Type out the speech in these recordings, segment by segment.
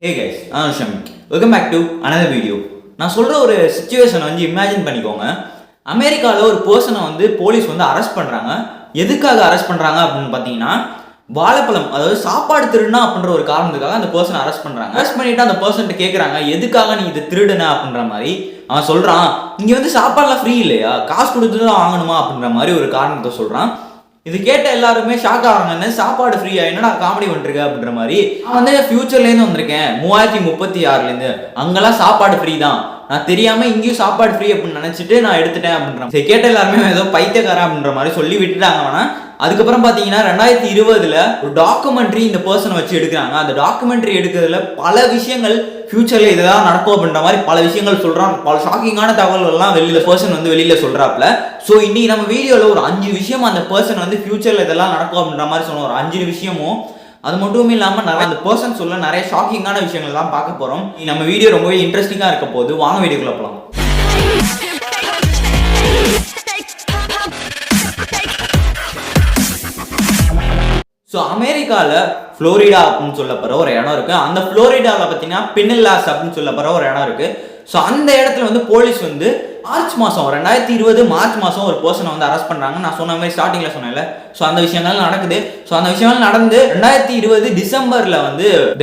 Hey guys, I'm Shamik. Welcome back to another video. நான் சொல்ற ஒரு சிச்சுவேஷனை இமேஜின் பண்ணிக்கோங்க. அமெரிக்காவில் ஒரு பர்சனை போலீஸ் அரெஸ்ட் பண்ணுறாங்க. எதுக்காக அரெஸ்ட் பண்ணுறாங்க அப்படின்னு பார்த்தீங்கன்னா, வாழைப்பழம் அதாவது சாப்பாடு திருடுனா அப்படின்ற ஒரு காரணத்துக்காக அந்த பர்சனை அரெஸ்ட் பண்ணுறாங்க. அரெஸ்ட் பண்ணிட்டு அந்த பர்சன்ட்டு கேட்குறாங்க, எதுக்காக நீ இதை திருடுன அப்படின்ற மாதிரி. அவன் சொல்கிறான், இங்கே சாப்பாடுலாம் ஃப்ரீ இல்லையா, காசு கொடுத்து தான் வாங்கணுமா அப்படின்ற மாதிரி ஒரு காரணத்தை சொல்கிறான். இது கேட்ட எல்லாருமே ஷாக் ஆகிறாங்க. சாப்பாடு ஃப்ரீயா, என்னடா காமெடி பண்ணிருக்க அப்படின்ற மாதிரி. நான் ஃபியூச்சர்லேருந்து வந்திருக்கேன் 3036லேருந்து, அங்கெல்லாம் சாப்பாடு ஃப்ரீ தான், நான் தெரியாம இங்கேயும் சாப்பாடு ஃப்ரீ அப்படின்னு நினைச்சிட்டு நான் எடுத்துட்டேன் அப்படின்ற சரி கேட்ட எல்லாருமே ஏதோ பைத்தியக்காரன் அப்படின்ற மாதிரி சொல்லி விட்டுட்டாங்க. ஆனால் அதுக்கப்புறம் பார்த்தீங்கன்னா 2020 ஒரு டாக்குமெண்ட்ரி இந்த பர்சனை வச்சு எடுக்கிறாங்க. அந்த டாக்குமெண்ட்ரி எடுக்கிறதுல பல விஷயங்கள் ஃபியூச்சர்ல இதெல்லாம் நடக்கும் அப்படின்ற மாதிரி பல விஷயங்கள் சொல்றான். பல ஷாக்கிங்கான தகவல்கள்லாம் வெளியில சொல்றாப்ல. ஸோ இன்னைக்கு நம்ம வீடியோவில் ஒரு 5 விஷயம் அந்த பர்சன் ஃபியூச்சர்ல இதெல்லாம் நடக்கும் அப்படின்ற மாதிரி சொன்ன ஒரு 5 விஷயமும், அது மட்டும் இல்லாமல் நிறைய அந்த பர்சன் சொல்ல நிறைய ஷாக்கிங்கான விஷயங்கள் தான் பார்க்க போறோம். நம்ம வீடியோ ரொம்பவே இன்ட்ரெஸ்டிங்காக இருக்க போது, வாங்க வீடியோக்குள்ள போகலாம். ஸோ அமெரிக்காவில் ஃப்ளோரிடா அப்படின்னு சொல்லப்படுற ஒரு இடம் இருக்குது. அந்த ஃப்ளோரிடாவில் பார்த்தீங்கன்னா பின்னல்லாஸ் அப்படின்னு சொல்லப்படுற ஒரு இடம் இருக்குது. ஸோ அந்த இடத்துல போலீஸ் மார்ச் மாதம் 2020 மார்ச் மாதம் ஒரு பர்சனை அரெஸ்ட் பண்ணுறாங்க. நான் சொன்ன மாதிரி ஸ்டார்டிங்கில் சொன்னேன்ல. ஸோ அந்த விஷயங்கள் நடக்குது. ஸோ அந்த விஷயங்கள் நடந்து 2020 டிசம்பரில்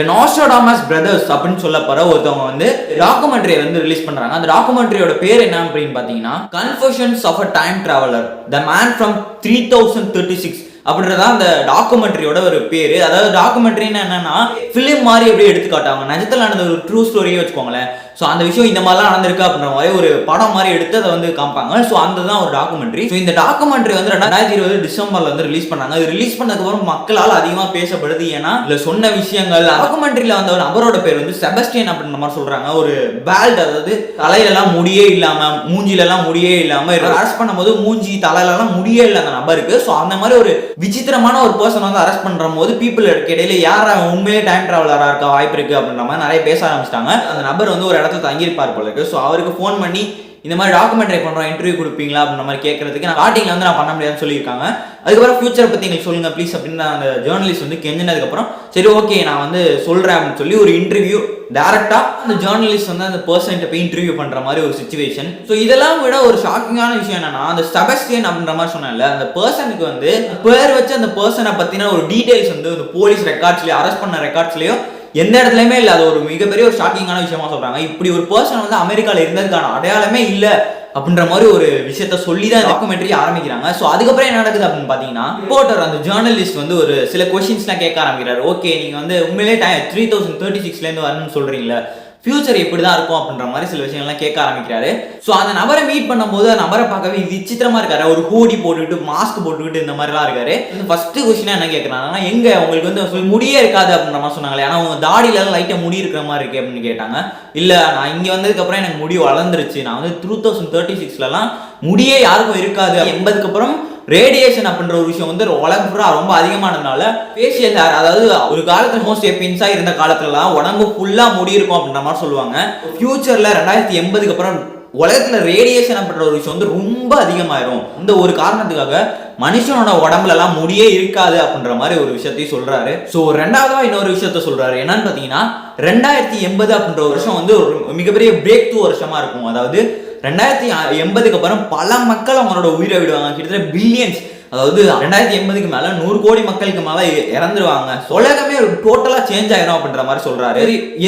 தி நாஸ்ட்ராடாமஸ் பிரதர்ஸ் அப்படின்னு சொல்லப்படுற ஒருத்தவங்க டாக்குமெண்ட்ரியை ரிலீஸ் பண்ணுறாங்க. அந்த டாக்குமெண்ட்ரியோட பேர் என்ன அப்படின்னு பார்த்தீங்கன்னா, confessions of a time traveler, the man from 3036 அப்படின்றதான் அந்த டாக்குமெண்ட்ரியோட ஒரு பேரு. அதாவது டாக்குமெண்ட்ரின்னு என்னன்னா, பிலிம் மாதிரி எப்படி எடுத்து காட்டாங்க, நிஜத்தில் நடந்த ஒரு ட்ரூ ஸ்டோரியே வச்சுக்கோங்களேன். ஸோ அந்த விஷயம் இந்த மாதிரிலாம் நடந்திருக்கு அப்படின்ற மாதிரி ஒரு படம் மாதிரி எடுத்து அதை காமிப்பாங்க. ஸோ அந்த தான் ஒரு டாக்குமெண்ட்ரி. ஸோ இந்த டாக்குமெண்ட்ரி 2020 டிசம்பர்ல ரிலீஸ் பண்ணாங்க. இது ரிலீஸ் பண்ணதுக்கப்புறம் மக்களால் அதிகமாக பேசப்படுது. ஏன்னா இதுல சொன்ன விஷயங்கள், டாக்குமெண்ட்ரியில ஒரு நபரோட பேர் செபஸ்டியன் அப்படின்ற மாதிரி சொல்றாங்க. ஒரு பேல்ட், அதாவது தலையிலலாம் முடியே இல்லாம, மூஞ்சிலெல்லாம் முடியே இல்லாம அரெஸ்ட் பண்ணும்போது மூஞ்சி தலையிலலாம் முடியே இல்லை அந்த நபருக்கு. ஸோ அந்த மாதிரி ஒரு விசித்திரமான ஒரு பர்சன் அரெஸ்ட் பண்ற போது பீப்புளுக்கு இடையில யார் உண்மையிலே டைம் டிராவலரா இருக்க வாய்ப்பு இருக்கு அப்படின்ற மாதிரி நிறைய பேச ஆரம்பிச்சிட்டாங்க. அந்த நபர் ஒரு இடத்துல தங்கியிருப்பார் போல இருக்கு. ஸோ அவருக்கு ஃபோன் பண்ணி இந்த மாதிரி டாக்குமெண்ட்ரி பண்ணுறோம், இன்டர்வியூ கொடுப்பீங்களா அப்படின்ற மாதிரி கேட்கறதுக்கு நான் ஸ்டார்டிங்ல நான் பண்ண முடியாதுன்னு சொல்லியிருக்காங்க. அதுக்கப்புறம் ஃபியூச்சர் பற்றி எங்களுக்கு சொல்லுங்க ப்ளீஸ் அப்படின்னு அந்த ஜேர்னலிஸ்ட் கெஞ்சினதுக்கப்புறம் சரி ஓகே நான் சொல்கிறேன் அப்படின்னு சொல்லி ஒரு இன்டர்வியூ டேரக்டாக அந்த ஜேர்னலிஸ்ட் அந்த பர்சன்ட்ட போய் இன்டர்வியூ பண்ணுற மாதிரி ஒரு சிச்சுவேஷன். ஸோ இதெல்லாம் விட ஒரு ஷாக்கிங்கான விஷயம் என்னன்னா, அந்த செபஸ்டியன் அப்படின்ற மாதிரி சொன்னேன்ல, அந்த பர்சனுக்கு பேர் வச்சு அந்த பர்சனை பற்றின ஒரு டீடைல்ஸ் அந்த போலீஸ் ரெக்கார்ட்ஸ்லேயோ அரெஸ்ட் பண்ண ரெக்கார்ட்ஸ்லேயோ எந்த இடத்துலையுமே இல்லை. அது ஒரு மிகப்பெரிய ஒரு ஷாக்கிங்கான விஷயமா சொல்றாங்க. இப்படி ஒரு பர்சன் அமெரிக்காவில் இருந்ததுக்கான அடையாளமே இல்லை அப்படின்ற மாதிரி ஒரு விஷயத்த சொல்லி தான் டாக்குமெண்ட்ரி ஆரம்பிக்கிறாங்க. ஸோ அதுக்கப்புறம் என்ன நடக்குது அப்படின்னு பார்த்தீங்கன்னா, ரிப்போர்ட்டர் அந்த ஜேர்னலிஸ்ட் ஒரு சில கொஸ்டின்ஸ்லாம் கேட்க ஆரம்பிக்கிறாரு. ஓகே நீங்க உண்மையிலே 3036லேருந்து வரணும்னு சொல்றீங்களா, ஃபியூச்சர் எப்படி தான் இருக்கும் அப்படின்ற மாதிரி சில விஷயங்கள்லாம் கேட்க ஆரம்பிக்கிறாரு. ஸோ அந்த நபரை மீட் பண்ணும்போது அந்த நபரை பார்க்கவே விசித்திரமா இருக்காரு. ஒரு ஹூடி போட்டுக்கிட்டு மாஸ்க் போட்டுக்கிட்டு இந்த மாதிரிலாம் இருக்காரு. ஃபர்ஸ்ட் கொஸ்டினா என்ன கேட்கறாங்கன்னா, எங்க உங்களுக்கு முடியே இருக்காது அப்படின்ற மாதிரி சொன்னாங்களே, ஆனால் உங்க தாடியில லைட்டா முடி இருக்கிற மாதிரி இருக்கு அப்படின்னு கேட்டாங்க. இல்ல நான் இங்க வந்ததுக்கு அப்புறம் எனக்கு முடி வளர்ந்துருச்சு, நான் 2036லலாம் முடியே யாருக்கும் இருக்காது, 80க்கு அப்புறம் ரேடியேஷன் அப்படின்ற ஒரு விஷயம் உலகம் ஃபுல்லா ரொம்ப அதிகமானதுனால ஃபேஷியல் ஹேர், அதாவது ஒரு காலத்துல மோஸ்ட் எப்பின்ஸா இருந்த காலத்துலலாம் உடம்பு ஃபுல்லா முடி இருக்கும் அப்படின்ற மாதிரி சொல்லுவாங்க. ஃபியூச்சர்ல 2080க்கு அப்புறம் உலகத்துல ரேடியேஷன் அப்படின்ற ஒரு விஷயம் ரொம்ப அதிகமாயிரும். இந்த ஒரு காரணத்துக்காக மனுஷனோட உடம்புல எல்லாம் முடியே இருக்காது அப்படின்ற மாதிரி ஒரு விஷயத்தையும் சொல்றாரு. ஸோ ரெண்டாவதா இன்னொரு விஷயத்த சொல்றாரு. என்னன்னு பாத்தீங்கன்னா, 2080 அப்படின்ற ஒரு வருஷம் ஒரு மிகப்பெரிய பிரேக் த்ரூ வருஷமா இருக்கும். அதாவது 2080க்கு அப்புறம் பல மக்கள் அவங்களோட உயிரை விடுவாங்க, கிட்டத்தட்ட பில்லியன்ஸ். அதாவது 2080க்கு மேல 100 கோடி மக்களுக்கு மேல இறந்துருவாங்க. உலகமே ஒரு டோட்டலா சேஞ்ச் ஆயிரும் அப்படின்ற மாதிரி சொல்றாரு.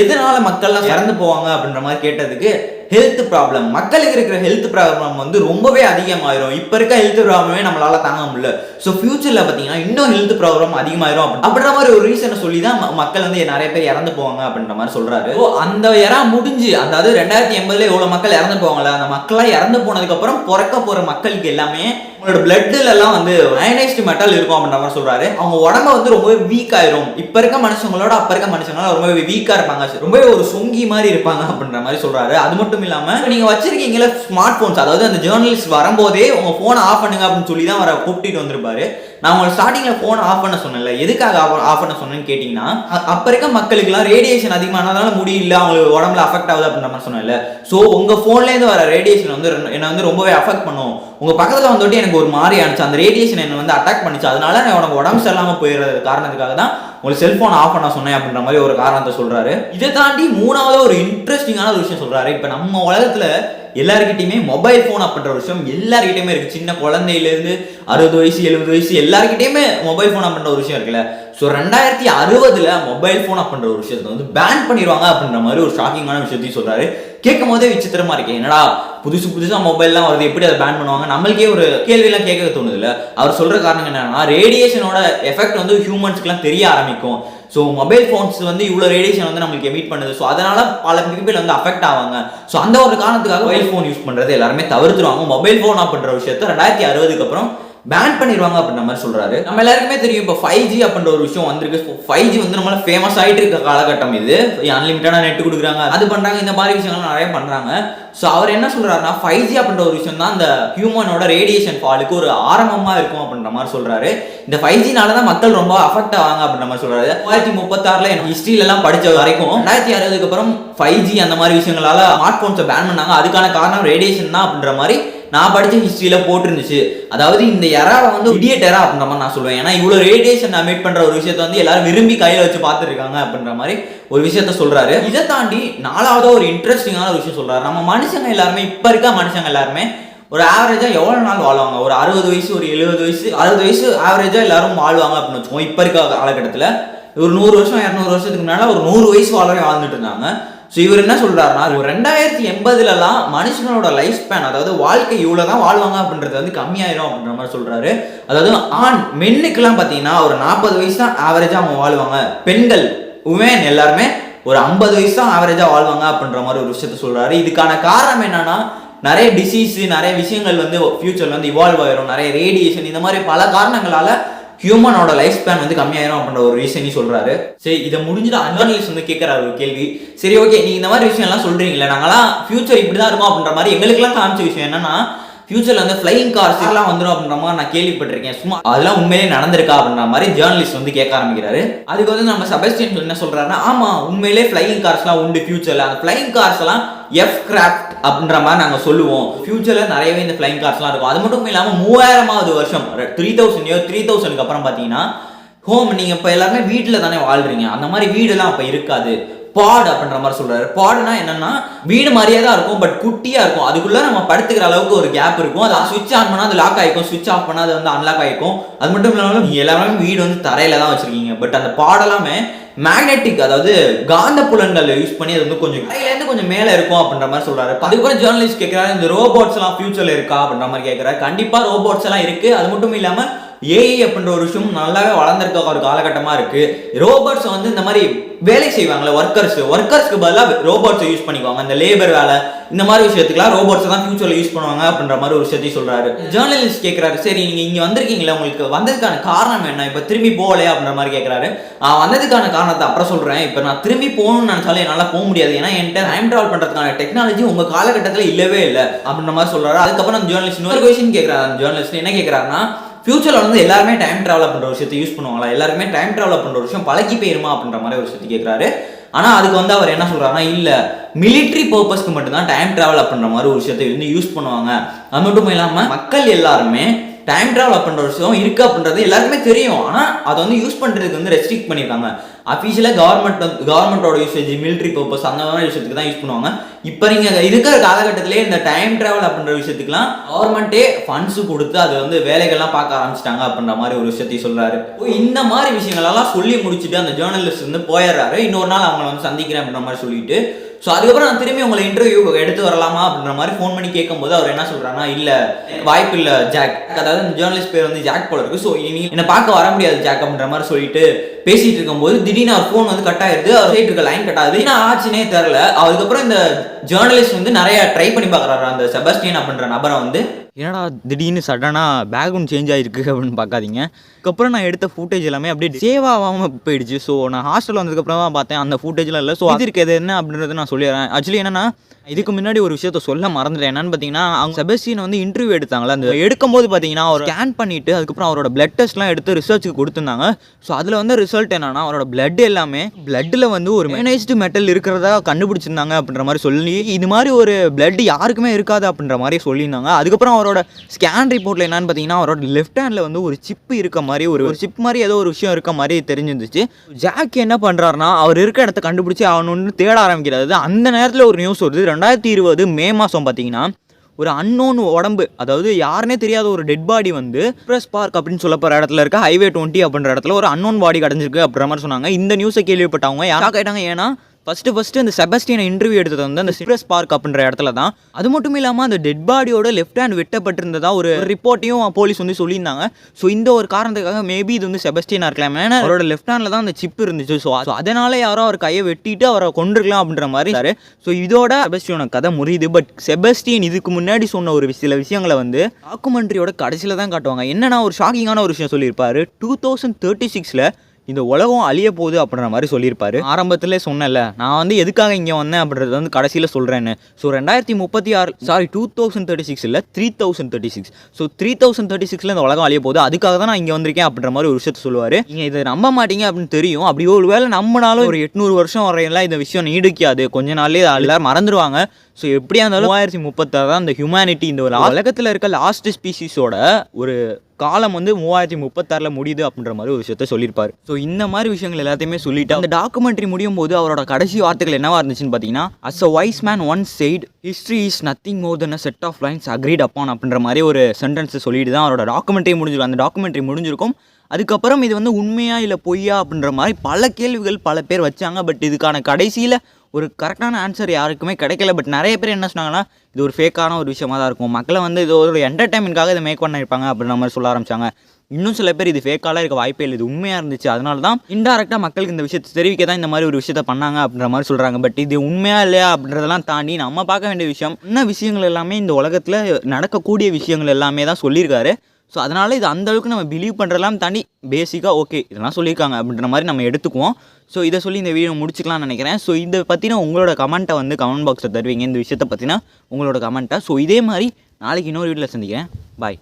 எதனால மக்கள்லாம் இறந்து போவாங்க அப்படின்ற மாதிரி கேட்டதுக்கு, ஹெல்த் ப்ராப்ளம், மக்களுக்கு இருக்கிற ஹெல்த் ப்ராப்ளம் ரொம்பவே அதிகமாயிரும். இப்ப இருக்க ஹெல்த் ப்ராப்ளமே நம்மளால தாங்க முடியல. ஸோ ஃபியூச்சர்ல பாத்தீங்கன்னா இன்னும் ஹெல்த் ப்ராப்ளம் அதிகமாயிரும் அப்படின்ற மாதிரி ஒரு ரீசனை சொல்லி தான் மக்கள் நிறைய பேர் இறந்து போவாங்க அப்படின்ற மாதிரி சொல்றாரு. அந்த எரா முடிஞ்சு, அதாவது 2080ல எவ்வளவு மக்கள் இறந்து போவாங்களா, அந்த மக்கள்லாம் இறந்து போனதுக்கு அப்புறம் பிறக்க போற மக்களுக்கு எல்லாமே உங்களோட பிளட்ல எல்லாம் அயனைஸ்டு மெட்டல் இருக்கும் அப்படின்ற மாதிரி சொல்றாரு. அவங்க உடம்ப ரொம்பவே வீக் ஆயிரும். இப்ப இருக்க மனுஷங்களோட அப்ப இருக்க மனுஷங்களோட ரொம்பவே வீக்கா இருப்பாங்க, ரொம்பவே ஒரு சொங்கி மாதிரி இருப்பாங்க அப்படின்ற மாதிரி சொல்றாரு. அது மட்டும் இல்லாம நீங்க வச்சிருக்கீங்களா ஸ்மார்ட் போன்ஸ், அதாவது அந்த ஜேர்னலிஸ்ட் வரும்போதே உங்க போனை ஆஃப் பண்ணுங்க அப்படின்னு சொல்லி தான் கூப்பிட்டு வந்திருப்பாரு. நான் உங்களுக்கு ஸ்டார்டிங்ல போன் ஆஃப் பண்ண சொன்னேன்ல, எதுக்காக ஆஃப் பண்ண சொன்னேன்னு கேட்டீங்கன்னா, அப்ப இருக்க மக்களுக்குலாம் ரேடியேஷன் அதிகமானதால முடியல, அவங்களுக்கு உடம்புல அஃபெக்ட் ஆகுது அப்படின்ற மாதிரி சொன்னேன்ல. ஸோ உங்க போன்ல இருந்து வர ரேடியேஷன் வந்து என்ன வந்து ரொம்பவே அஃபெக்ட் பண்ணும். உங்க பக்கத்துல வந்துட்டு எனக்கு ஒரு மாதிரி ஆனிச்சு, அந்த ரேடியேஷன் என்ன வந்து அட்டாக் பண்ணிச்சு, அதனால உனக்கு உடம்பு சரியில்லாம போயிடுற காரணத்துக்காக தான் உங்களுக்கு செல்போன் ஆஃப் பண்ண சொன்னேன் அப்படின்ற மாதிரி ஒரு காரணத்தை சொல்றாரு. இதை தாண்டி மூணாவது ஒரு இன்ட்ரெஸ்டிங்கான ஒரு விஷயம் சொல்றாரு. இப்ப நம்ம உலகத்துல எல்லாருக்கிட்டையுமே மொபைல் ஃபோன் அப்படின்ற ஒரு விஷயம் எல்லாருக்கிட்டையுமே இருக்கு. சின்ன குழந்தையிலேருந்து 60 வயசு 70 வயசு எல்லாருக்கிட்டையுமே மொபைல் ஃபோன் அப்படின்ற ஒரு விஷயம் இருக்குல்ல. ஸோ 2060 மொபைல் ஃபோன் அப்படின்ற ஒரு விஷயத்தை வந்து பேன் பண்ணிடுவாங்க அப்படின்ற மாதிரி ஒரு ஷாக்கிங்கான விஷயத்தையும் சொல்றாரு. கேட்கும் போதே விசித்திரமா இருக்கு, என்னடா புதுசா மொபைல்லாம் வருது, எப்படி அதை பேன் பண்ணுவாங்க, நம்மளுக்கே ஒரு கேள்வியெல்லாம் கேட்க தோணுது இல்ல. அவர் சொல்ற காரணம் என்னன்னா, ரேடியேஷனோட எஃபெக்ட் வந்து ஹியூமன்ஸ்க்குலாம் தெரிய ஆரம்பிக்கும். ஸோ மொபைல் ஃபோன்ஸ் வந்து இவ்வளோ ரேடியேஷன் வந்து நம்மளுக்கு எமிட் பண்ணுது. ஸோ அதனால பல பீப்பிள் வந்து அஃபெக்ட் ஆவாங்க. ஸோ அந்த ஒரு காரணத்துக்காக மொபைல் ஃபோன் யூஸ் பண்றது எல்லாருமே தவிர்த்துருவாங்க. மொபைல் ஃபோன் அப்படின்ற விஷயத்த 2060 அப்புறம் பேன் பண்ணிடுவாங்க அப்படின்ற மாதிரி சொல்றாரு. நம்ம எல்லாருக்குமே தெரியும், இப்போ 5G அப்படின்ற ஒரு விஷயம் வந்திருக்கு. 5G வந்து நம்மளால ஃபேமஸ் ஆகிட்டு இருக்க காலகட்டம் இது. அன்லிமிட்டடா நெட் கொடுக்குறாங்க, அது பண்றாங்க, இந்த மாதிரி விஷயங்கள் நிறைய பண்றாங்க. ஸோ அவர் என்ன சொல்றாருன்னா, 5G அப்படின்ற ஒரு விஷயம் தான் அந்த ஹியூமனோட ரேடியேஷன் ஃபாலுக்கு ஒரு ஆரம்பமா இருக்கும் அப்படின்ற மாதிரி சொல்றாரு. இந்த 5Gனால தான் மக்கள் ரொம்ப அஃபெக்ட் ஆவாங்க அப்படின்ற மாதிரி சொல்றாரு. 2036 ஹிஸ்டரியில எல்லாம் படிச்ச வரைக்கும் 2060 அப்புறம் 5G அந்த மாதிரி விஷயங்களால ஸ்மார்ட் போன்ஸை பேன் பண்ணாங்க. அதுக்கான காரணம் ரேடியேஷன் தான் அப்படின்ற மாதிரி நான் படிச்ச ஹிஸ்டரியில போட்டிருந்துச்சு. அதாவது இந்த எராவை வந்து இடியட் எரா அப்படின்ற மாதிரி நான் சொல்லுவேன். ஏன்னா இவ்வளவு ரேடியேஷன் எமிட் பண்ற ஒரு விஷயத்தை வந்து எல்லாரும் விரும்பி கையில வச்சு பார்த்துட்டு இருக்காங்க அப்படின்ற மாதிரி ஒரு விஷயத்த சொல்றாரு. இதை தாண்டி நாலாவது ஒரு இன்ட்ரெஸ்டிங்கான ஒரு விஷயம் சொல்றாரு. நம்ம மனுஷங்க எல்லாருமே, இப்ப இருக்க மனுஷங்க எல்லாருமே ஒரு ஆவரேஜா எவ்வளவு நாள் வாழ்வாங்க, ஒரு 60 வயசு, ஒரு 70 வயசு, 60 வயசு ஆவரேஜா எல்லாரும் வாழ்வாங்க அப்படின்னு வச்சுக்கோம். இப்ப இருக்க காலகட்டத்துல ஒரு 100 வருஷம் 200 வருஷத்துக்கு முன்னால ஒரு 100 வயசு வாழ்வே வாழ்ந்துட்டு இருந்தாங்க. ஸோ இவர் என்ன சொல்றாருன்னா, 2080 மனுஷனோட லைஃப் ஸ்பேன், அதாவது வாழ்க்கை இவ்வளவுதான் வாழ்வாங்க அப்படின்றது வந்து கம்மியாயிரும் அப்படின்ற மாதிரி சொல்றாரு. அதாவது மென்னுக்கெல்லாம் பாத்தீங்கன்னா ஒரு 40 வயசு தான் ஆவரேஜா அவங்க வாழ்வாங்க. பெண்கள் உமன் எல்லாருமே ஒரு 50 வயசு தான் ஆவரேஜா வாழ்வாங்க அப்படின்ற மாதிரி ஒரு விஷயத்த சொல்றாரு. இதுக்கான காரணம் என்னன்னா, நிறைய டிசீஸ், நிறைய விஷயங்கள் வந்து ஃபியூச்சர்ல வந்து இவால்வ் ஆயிரும், நிறைய ரேடியேஷன், இந்த மாதிரி பல காரணங்களால ஹியூமனோட லைஃப் ஸ்பேன் வந்து கம்மியாயிரும் அப்படின்ற ஒரு ரீசன் சொல்றாரு. சரி, இதை முடிஞ்சுட்டு அன்ஜர்னலிஸ்ட் வந்து கேட்கறாரு ஒரு கேள்வி. சரி ஓகே, நீங்க இந்த மாதிரி விஷயம் எல்லாம் சொல்றீங்களே, நாங்களாம் ஃபியூச்சர் இப்படிதான் இருக்கும் அப்படின்ற மாதிரி எங்களுக்குலாம் காமிச்ச விஷயம் என்னன்னா, ஃபியூச்சர்ல வந்து ஃபிளைங் கார்ஸ் எல்லாம் வந்துடும் அப்படின்ற மாதிரி நான் கேள்விப்பட்டிருக்கேன். சும்மா அதெல்லாம் உண்மையிலே நடந்திருக்கா அப்படின்ற மாதிரி ஜேர்னலிஸ்ட் வந்து கேட்க ஆரம்பிக்கிறாரு. அதுக்கு வந்து நம்ம செபஸ்டியன் என்ன சொல்றாருன்னா, ஆமா உண்மையிலே ஃபிளைங் கார்ஸ்லாம் உண்டு ஃபியூச்சர்ல. அந்த ஃபிளைங் கார்ஸ் எல்லாம் எஃப் கிராஃப்ட் அப்படின்ற மாதிரி நாங்கள் சொல்லுவோம். ஃபியூச்சர்ல நிறையவே இந்த ஃபிளைங் கார்ஸ்லாம் இருக்கும். அது மட்டும் இல்லாமல் 3000வது வருஷம் 3000 அப்புறம் பார்த்தீங்கன்னா ஹோம், நீங்க இப்போ எல்லாருமே வீட்டில் தானே வாழ்றீங்க, அந்த மாதிரி வீடுலாம் அப்போ இருக்காது. பாட் அப்படின்ற மாதிரி சொல்றாரு. பாட்னா என்னன்னா, வீடு மாதிரியே தான் இருக்கும், பட் குட்டியா இருக்கும். அதுக்குள்ள நம்ம படுத்துக்கிற அளவுக்கு ஒரு கேப் இருக்கும். அதை சுவிட்ச் ஆன் பண்ணா அது லாக் ஆகிக்கும், சுவிட்ச் ஆஃப் பண்ணா அது வந்து அன்லாக் ஆகிக்கும். அது மட்டும் இல்லாமல் எல்லாமே வீடு வந்து தரையில தான் வச்சிருக்கீங்க. பட் அந்த பாடெல்லாமே மேக்னெட்டிக், அதாவது காந்த புலன்கள் யூஸ் பண்ணி அது வந்து கொஞ்சம் கையிலேருந்து கொஞ்சம் மேலே இருக்கும் அப்படின்ற மாதிரி சொல்றாரு. அதுக்கப்புறம் ஜேர்னலிஸ்ட் கேட்கிறாரு, இந்த ரோபோட்ஸ் எல்லாம் ஃபியூச்சர்ல இருக்கா அப்படின்ற மாதிரி கேட்கிறாரு. கண்டிப்பா ரோபோட்ஸ் எல்லாம் இருக்கு. அது மட்டும் இல்லாம ஏஐ அப்படின்ற ஒரு விஷயம் நல்லாவே வளர்ந்துருக்க ஒரு காலகட்டமா இருக்கு. ரோபோட்ஸ் வந்து இந்த மாதிரி வேலை செய்வாங்களே, ஒர்க்கர்ஸ்க்கு பதிலாக ரோபோட்ஸை யூஸ் பண்ணிக்குவாங்க. இந்த லேபர் வேலை இந்த மாதிரி விஷயத்துக்குலாம் ரோபோட்ஸ் தான் ஃபியூச்சர்ல யூஸ் பண்ணுவாங்க அப்படின்ற மாதிரி ஒரு விஷயத்தையும் சொல்றாரு. ஜேர்னலிஸ்ட் கேட்கிறாரு, சரி நீங்க இங்க வந்திருக்கீங்களா, உங்களுக்கு வந்ததுக்கான காரணம் என்ன, இப்ப திரும்பி போகலையா அப்படின்ற மாதிரி கேட்கிறாரு. வந்ததுக்கான காரணத்தை அப்புறம் சொல்றேன், இப்ப நான் திரும்பி போகணும்னு நினைச்சாலும் என்னால போக முடியாது, ஏன்னா என்கிட்ட டைம் டிராவல் பண்றதுக்கான டெக்னாலஜி உங்க காலகட்டத்தில் இல்லவே இல்லை அப்படின்ற மாதிரி சொல்றாரு. அதுக்கப்புறம் அந்த ஜேர்னலிஸ்ட் இன்னொரு கொஸ்டின் கேட்கிறாரு. அந்த ஜேர்னலிஸ்ட் என்ன கேட்கிறாருன்னா, ஃபியூச்சர்ல வந்து எல்லாருமே டைம் டிராவல் பண்ற விஷயத்தை யூஸ் பண்ணுவாங்களா, எல்லாருமே டைம் டிராவல் பண்ற ஒரு விஷயம் பழகி போயிருமா அப்படின்ற மாதிரி ஒரு விஷயத்தை கேட்கிறாரு. ஆனா அதுக்கு வந்து அவர் என்ன சொல்றாருன்னா, இல்ல மிலிட்ரி பர்பஸ்க்கு மட்டும்தான் டைம் டிராவல் அப்படின்ற மாதிரி ஒரு விஷயத்தை வந்து யூஸ் பண்ணுவாங்க. அது மட்டும் இல்லாம மக்கள் எல்லாருமே டைம் டிராவல் பண்ற விஷயம் இருக்கு அப்படின்றது எல்லாருக்குமே தெரியும். ஆனா அதை வந்து யூஸ் பண்றதுக்கு வந்து ரெஸ்ட்ரிக்ட் பண்ணிருக்காங்க. அஃபிஷியலா கவர்மெண்டோட யூசேஜ் மிலிட்ரி பர்பஸ் அந்த மாதிரி விஷயத்துக்கு தான் யூஸ் பண்ணுவாங்க. இப்போ நீங்க இருக்கிற காலகட்டத்திலே இந்த டைம் டிராவல் அப்படின்ற விஷயத்துக்குலாம் கவர்மெண்டே ஃபண்ட்ஸ் கொடுத்து அது வந்து வேலைகள்லாம் பார்க்க ஆரம்பிச்சிட்டாங்க அப்படின்ற மாதிரி ஒரு விஷயத்தையும் சொல்றாரு. இந்த மாதிரி விஷயங்கள் எல்லாம் சொல்லி முடிச்சுட்டு அந்த ஜேர்னலிஸ்ட் வந்து போயிடுறாரு. இன்னொரு நாள் அவங்களை வந்து சந்திக்கிறேன் அப்படின்ற மாதிரி சொல்லிட்டு, ஸோ அதுக்கப்புறம் நான் திரும்பி உங்களை இன்டர்வியூ எடுத்து வரலாமா அப்படின்ற மாதிரி ஃபோன் பண்ணி கேட்கும்போது அவர் என்ன சொல்றாருன்னா, இல்ல வாய்ப்பு இல்லை ஜாக், அதாவது அந்த ஜேர்னலிஸ்ட் பேர் வந்து ஜாக் போல இருக்கு, ஸோ நீ என்னை பார்க்க வர முடியாது ஜாக் அப்படின்ற மாதிரி சொல்லிட்டு பேசிட்டு இருக்கும்போது திடீர்னு அவர் ஃபோன் வந்து கட் ஆயிடுது. அவர் சைட் இருக்க லைன் கட் ஆகுது. என்ன ஆச்சுன்னே தெரியல. அதுக்கப்புறம் இந்த ஜேர்னலிஸ்ட் வந்து நிறைய ட்ரை பண்ணி பார்க்குறாரு அந்த செபஸ்டியன் அப்படின்ற நபரை வந்து ஏன்னா திடீர்னு சடனாக பேக்ரவுண்ட் சேஞ்ச் ஆகிருக்கு அப்படின்னு பார்க்காதீங்க. அதுக்கப்புறம் நான் எடுத்த ஃபுட்டேஜ் எல்லாமே அப்படியே சேவ் ஆகாமல் போயிடுச்சு. ஸோ நான் ஹாஸ்டல் வந்ததுக்கப்புறம் தான் பார்த்தேன் அந்த ஃபுட்டேஜ்லாம் இல்லை. ஸோ இது இருக்குது என்ன அப்படின்றத நான் சொல்லிடுறேன். ஆக்சுவலி என்னன்னா இதுக்கு முன்னாடி ஒரு விஷயத்த சொல்ல மறந்துட்டேன். என்னன்னு பார்த்தீங்கன்னா அவங்க செபஸ்டியன் வந்து இன்டர்வியூ எடுத்தாங்களா, அந்த எடுக்கும்போது பார்த்தீங்கன்னா அவர் ஸ்கேன் பண்ணிவிட்டு அதுக்கப்புறம் அவரோட பிளட் டெஸ்ட்லாம் எடுத்து ரிசர்ச்சுக்கு கொடுத்துருந்தாங்க. ஸோ அதில் வந்து ரிசல்ட் என்னன்னா அவரோட பிளட் எல்லாமே பிளட்டில் வந்து ஒரு மெனைஸ்டு மெட்டல் இருக்கிறதா கண்டுபிடிச்சிருந்தாங்க அப்படின்ற மாதிரி சொல்லி, இது மாதிரி ஒரு பிளட் யாருக்குமே இருக்காது அப்படின்ற மாதிரி சொல்லியிருந்தாங்க. அதுக்கப்புறம் அவரோட ஸ்கேன் ரிப்போர்ட்டில் என்னன்னு பார்த்தீங்கன்னா அவரோட லெஃப்ட் ஹேண்டில் வந்து ஒரு சிப்பு இருக்க மாதிரி ஒரு சிப் மாதிரி ஏதோ ஒரு விஷயம் இருக்க மாதிரி தெரிஞ்சிருந்துச்சு. ஜாக் என்ன பண்ணுறாருனா அவர் இருக்க இடத்த கண்டுபிடிச்சி அவனு தேட ஆரம்பிக்கிறாரு. அந்த நேரத்தில் ஒரு நியூஸ் வருது. 2020 மே மாதம் பார்த்தீங்கன்னா ஒரு அன்னோன் உடம்பு, அதாவது யாருன்னே தெரியாத ஒரு டெட் பாடி வந்து எக்ஸ்பிரஸ் பார்க் அப்படின்னு சொல்ல போகிற இடத்துல இருக்க ஹைவே 20 அப்படின்ற இடத்துல ஒரு அன்னோன் பாடி கிடஞ்சிருக்கு அப்படின்ற மாதிரி சொன்னாங்க. இந்த நியூஸை கேள்விப்பட்டவங்க யாராக கேட்டாங்க. ஏன்னா ஃபஸ்ட்டு இந்த செபஸ்டியனை இன்டர்வியூ எடுத்தது வந்து அந்த எக்ஸ்பிரஸ் பார்க் அப்படின்ற இடத்துல தான். அது மட்டும் இல்லாமல் அந்த டெட் பாடியோட லெஃப்ட் ஹேண்ட் வெட்டப்பட்டிருந்ததா ஒரு ரிப்போர்ட்டையும் போலீஸ் வந்து சொல்லியிருந்தாங்க. ஸோ இந்த ஒரு காரணத்துக்காக மேபி இது வந்து செபஸ்டியனாக இருக்கலாம். ஏன்னா அவரோட லெஃப்ட் ஹேண்டில் தான் அந்த சிப் இருந்துச்சு. ஸோ அதனால யாரோ அவர் கையை வெட்டிட்டு அவரை கொண்டிருக்கலாம் அப்படின்ற மாதிரி. ஸோ இதோட செபஸ்டியனோட கதை முடியுது. பட் செபஸ்டியன் இதுக்கு முன்னாடி சொன்ன ஒரு சில விஷயங்களை வந்து டாக்குமெண்ட்ரியோட கடைசியில் தான் காட்டுவாங்க. என்னன்னா ஒரு ஷாக்கிங்கான ஒரு விஷயம் சொல்லியிருப்பாரு. 2036 இந்த உலகம் அழிய போகுது அப்படின்ற மாதிரி சொல்லியிருப்பாரு. ஆரம்பத்திலே சொன்னல நான் வந்து எதுக்காக இங்கே வந்தேன் அப்படின்றது வந்து கடைசியில் சொல்கிறேன்னு. ஸோ 2036 இல்லை 3036. ஸோ 3036 இந்த உலகம் அழிய போகுது, அதுக்காக தான் நான் இங்கே வந்திருக்கேன் அப்படின்ற மாதிரி ஒரு விஷயத்த சொல்லுவார். நீங்கள் இதை நம்ப மாட்டீங்க அப்படின்னு தெரியும். அப்படி ஒரு வேளை நம்பினாலும் ஒரு 800 வருஷம் வரையெல்லாம் இந்த விஷயம் நீடிக்காது, கொஞ்ச நாள்லேயே எல்லாரும் மறந்துடுவாங்க. ஸோ எப்படியா இருந்தாலும் 3036 தான் இந்த ஹியூமனிட்டி இந்த உலகத்தில் இருக்க லாஸ்ட் ஸ்பீசிஸோட ஒரு காலம் வந்து 3036 முடியுது அப்படின்ற மாதிரி ஒரு விஷயத்த சொல்லியிருப்பார். ஸோ இந்த மாதிரி விஷயங்கள் எல்லாத்தையுமே சொல்லிட்டு அந்த டாக்குமெண்ட்ரி முடியும் போது அவரோட கடைசி வார்த்தைகள் என்னவா இருந்துச்சுன்னு பார்த்தீங்கன்னா, as a wise man once said, history is nothing more than a set of lines agreed upon அப்படின்ற மாதிரி ஒரு சென்டென்ஸை சொல்லிட்டு தான் அவரோட டாக்குமெண்ட்ரி முடிஞ்சிருக்கும். அந்த டாக்குமெண்ட்ரி முடிஞ்சிருக்கும். அதுக்கப்புறம் இது வந்து உண்மையா இல்லை பொய்யா அப்படின்ற மாதிரி பல கேள்விகள் பல பேர் வச்சாங்க. பட் இதுக்கான கடைசியில் ஒரு கரெக்டான ஆன்சர் யாருக்குமே கிடைக்கல. பட் நிறைய பேர் என்ன சொன்னாங்கன்னா இது ஒரு ஃபேக்கான ஒரு விஷயமா தான் இருக்கும், மக்களை வந்து இது ஒரு என்டர்டைன்மெண்ட்காக இதை மேக் பண்ணியிருப்பாங்க அப்படின்ற மாதிரி சொல்ல ஆரம்பிச்சாங்க. இன்னும் சில பேர் இது ஃபேக்காலாம் இருக்க வாய்ப்பே இல்லை, இது உண்மையாக இருந்துச்சு, அதனால தான் இன்டெரக்டாக மக்களுக்கு இந்த விஷயத்தை தெரிவிக்க தான் இந்த மாதிரி ஒரு விஷயத்த பண்ணாங்க அப்படின்ற மாதிரி சொல்கிறாங்க. பட் இது உண்மையா இல்லையா அப்படின்றதெல்லாம் தாண்டி நம்ம பார்க்க வேண்டிய விஷயம் என்ன விஷயங்கள் எல்லாமே இந்த உலகத்தில் நடக்கக்கூடிய விஷயங்கள் எல்லாமே தான் சொல்லியிருக்காரு. ஸோ அதனால் இது அந்தளவுக்கு நம்ம பிலீவ் பண்ணுறலாம் தாண்டி பேசிக்காக ஓகே இதெல்லாம் சொல்லியிருக்காங்க அப்படின்ற மாதிரி நம்ம எடுத்துக்குவோம். ஸோ இதை சொல்லி இந்த வீடியோ முடிச்சுக்கலாம்னு நினைக்கிறேன். ஸோ இதை பற்றின உங்களோட கமெண்ட்டை வந்து கமெண்ட் பாக்ஸில் தருவீங்க, இந்த விஷயத்தை பற்றினா உங்களோட கமெண்ட்டை. ஸோ இதே மாதிரி நாளைக்கு இன்னொரு வீடியோவில் சந்திக்கிறேன். பாய்.